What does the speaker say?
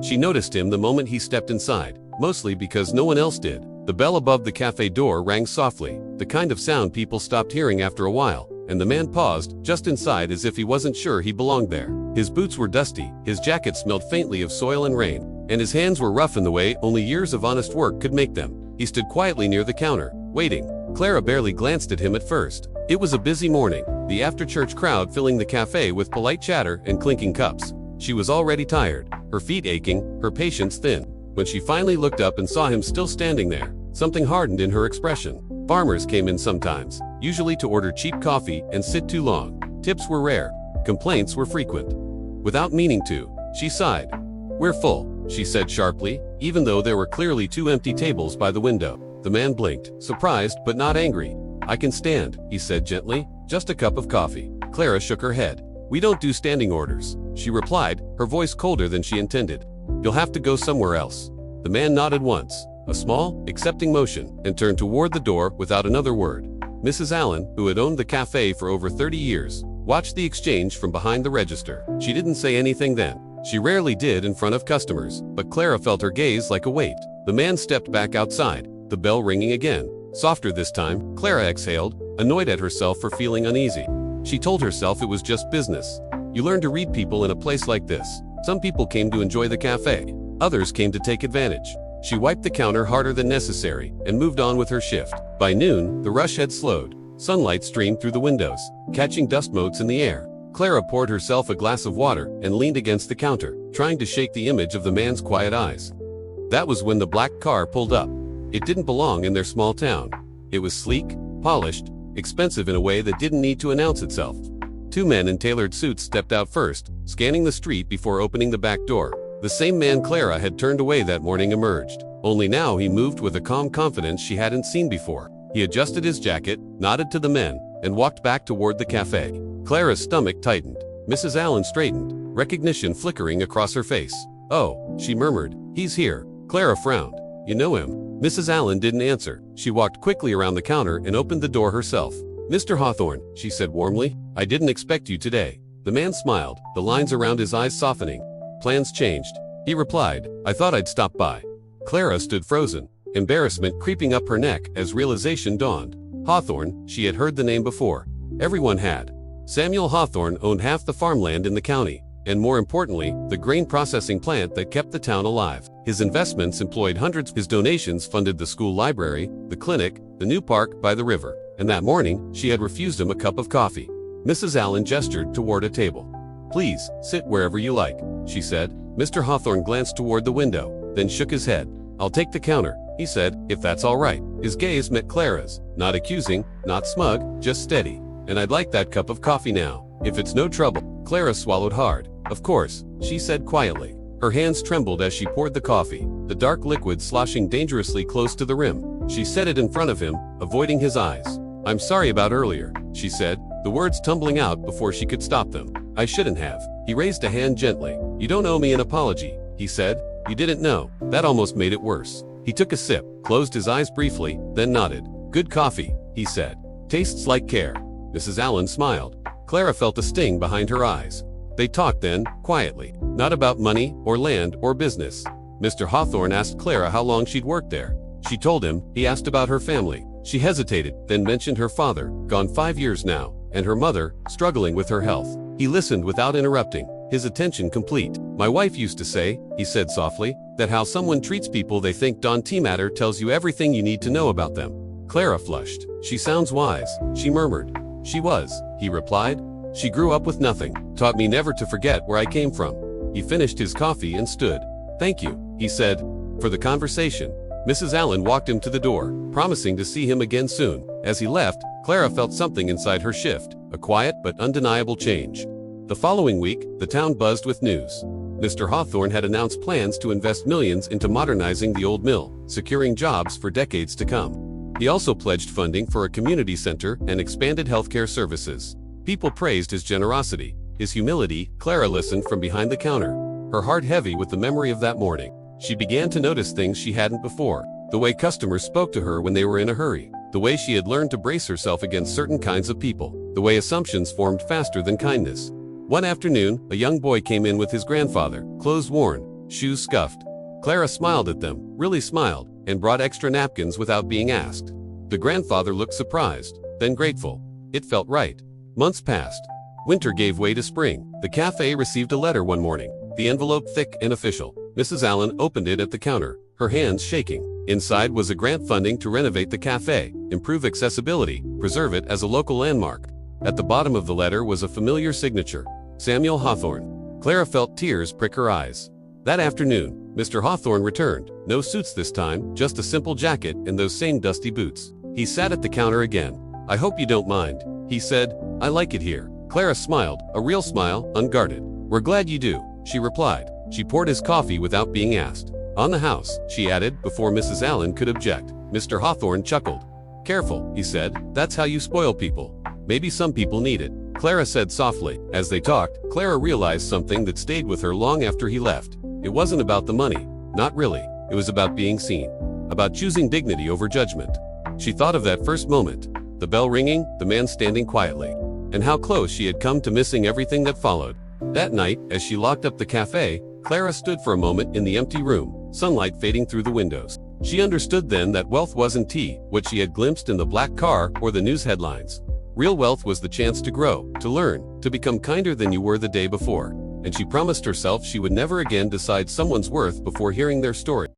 She noticed him the moment he stepped inside, mostly because no one else did. The bell above the cafe door rang softly, the kind of sound people stopped hearing after a while, and the man paused, just inside as if he wasn't sure he belonged there. His boots were dusty, his jacket smelled faintly of soil and rain, and his hands were rough in the way only years of honest work could make them. He stood quietly near the counter, waiting. Clara barely glanced at him at first. It was a busy morning, the after-church crowd filling the cafe with polite chatter and clinking cups. She was already tired, her feet aching, her patience thin. When she finally looked up and saw him still standing there, something hardened in her expression. Farmers came in sometimes, usually to order cheap coffee and sit too long. Tips were rare. Complaints were frequent. Without meaning to, she sighed. "We're full," she said sharply, even though there were clearly 2 empty tables by the window. The man blinked, surprised but not angry. "I can stand," he said gently. "Just a cup of coffee." Clara shook her head. "We don't do standing orders," she replied, her voice colder than she intended. "You'll have to go somewhere else." The man nodded once, a small, accepting motion, and turned toward the door without another word. Mrs. Allen, who had owned the cafe for over 30 years, watched the exchange from behind the register. She didn't say anything then. She rarely did in front of customers, but Clara felt her gaze like a weight. The man stepped back outside, the bell ringing again. Softer this time, Clara exhaled, annoyed at herself for feeling uneasy. She told herself it was just business. You learn to read people in a place like this. Some people came to enjoy the cafe. Others came to take advantage. She wiped the counter harder than necessary and moved on with her shift. By noon, the rush had slowed. Sunlight streamed through the windows, catching dust motes in the air. Clara poured herself a glass of water and leaned against the counter, trying to shake the image of the man's quiet eyes. That was when the black car pulled up. It didn't belong in their small town. It was sleek, polished, expensive in a way that didn't need to announce itself. 2 men in tailored suits stepped out first, scanning the street before opening the back door. The same man Clara had turned away that morning emerged, only now he moved with a calm confidence she hadn't seen before. He adjusted his jacket, nodded to the men, and walked back toward the cafe. Clara's stomach tightened. Mrs. Allen straightened, recognition flickering across her face. "Oh," she murmured, "he's here." Clara frowned. "You know him?" Mrs. Allen didn't answer. She walked quickly around the counter and opened the door herself. "Mr. Hawthorne," she said warmly, "I didn't expect you today." The man smiled, the lines around his eyes softening. "Plans changed," he replied. "I thought I'd stop by." Clara stood frozen, embarrassment creeping up her neck as realization dawned. Hawthorne, she had heard the name before. Everyone had. Samuel Hawthorne owned half the farmland in the county, and more importantly, the grain processing plant that kept the town alive. His investments employed hundreds. His donations funded the school library, the clinic, the new park by the river. And that morning, she had refused him a cup of coffee. Mrs. Allen gestured toward a table. "Please, sit wherever you like," she said. Mr. Hawthorne glanced toward the window, then shook his head. "I'll take the counter," he said, "if that's all right." His gaze met Clara's, not accusing, not smug, just steady. "And I'd like that cup of coffee now, if it's no trouble." Clara swallowed hard. "Of course," she said quietly. Her hands trembled as she poured the coffee, the dark liquid sloshing dangerously close to the rim. She set it in front of him, avoiding his eyes. "I'm sorry about earlier," she said, the words tumbling out before she could stop them. "I shouldn't have." He raised a hand gently. "You don't owe me an apology," he said. "You didn't know." That almost made it worse. He took a sip, closed his eyes briefly, then nodded. "Good coffee," he said. "Tastes like care." Mrs. Allen smiled. Clara felt a sting behind her eyes. They talked then, quietly, not about money, or land, or business. Mr. Hawthorne asked Clara how long she'd worked there. She told him. He asked about her family. She hesitated, then mentioned her father, gone 5 years now, and her mother, struggling with her health. He listened without interrupting, his attention complete. "My wife used to say," he said softly, "that how someone treats people they think don't matter tells you everything you need to know about them." Clara flushed. "She sounds wise," she murmured. "She was," he replied. "She grew up with nothing, taught me never to forget where I came from." He finished his coffee and stood. "Thank you," he said, "for the conversation." Mrs. Allen walked him to the door, promising to see him again soon. As he left, Clara felt something inside her shift, a quiet but undeniable change. The following week, the town buzzed with news. Mr. Hawthorne had announced plans to invest millions into modernizing the old mill, securing jobs for decades to come. He also pledged funding for a community center and expanded healthcare services. People praised his generosity, his humility. Clara listened from behind the counter, her heart heavy with the memory of that morning. She began to notice things she hadn't before. The way customers spoke to her when they were in a hurry. The way she had learned to brace herself against certain kinds of people. The way assumptions formed faster than kindness. One afternoon, a young boy came in with his grandfather, clothes worn, shoes scuffed. Clara smiled at them, really smiled, and brought extra napkins without being asked. The grandfather looked surprised, then grateful. It felt right. Months passed. Winter gave way to spring. The cafe received a letter one morning, the envelope thick and official. Mrs. Allen opened it at the counter, her hands shaking. Inside was a grant funding to renovate the cafe, improve accessibility, preserve it as a local landmark. At the bottom of the letter was a familiar signature, Samuel Hawthorne. Clara felt tears prick her eyes. That afternoon, Mr. Hawthorne returned. No suits this time, just a simple jacket and those same dusty boots. He sat at the counter again. "I hope you don't mind," he said. "I like it here." Clara smiled, a real smile, unguarded. "We're glad you do," she replied. She poured his coffee without being asked. "On the house," she added, before Mrs. Allen could object. Mr. Hawthorne chuckled. "Careful," he said. "That's how you spoil people. Maybe some people need it," Clara said softly. As they talked, Clara realized something that stayed with her long after he left. It wasn't about the money. Not really. It was about being seen. About choosing dignity over judgment. She thought of that first moment. The bell ringing, the man standing quietly. And how close she had come to missing everything that followed. That night, as she locked up the cafe, Clara stood for a moment in the empty room, sunlight fading through the windows. She understood then that wealth wasn't what she had glimpsed in the black car or the news headlines. Real wealth was the chance to grow, to learn, to become kinder than you were the day before. And she promised herself she would never again decide someone's worth before hearing their story.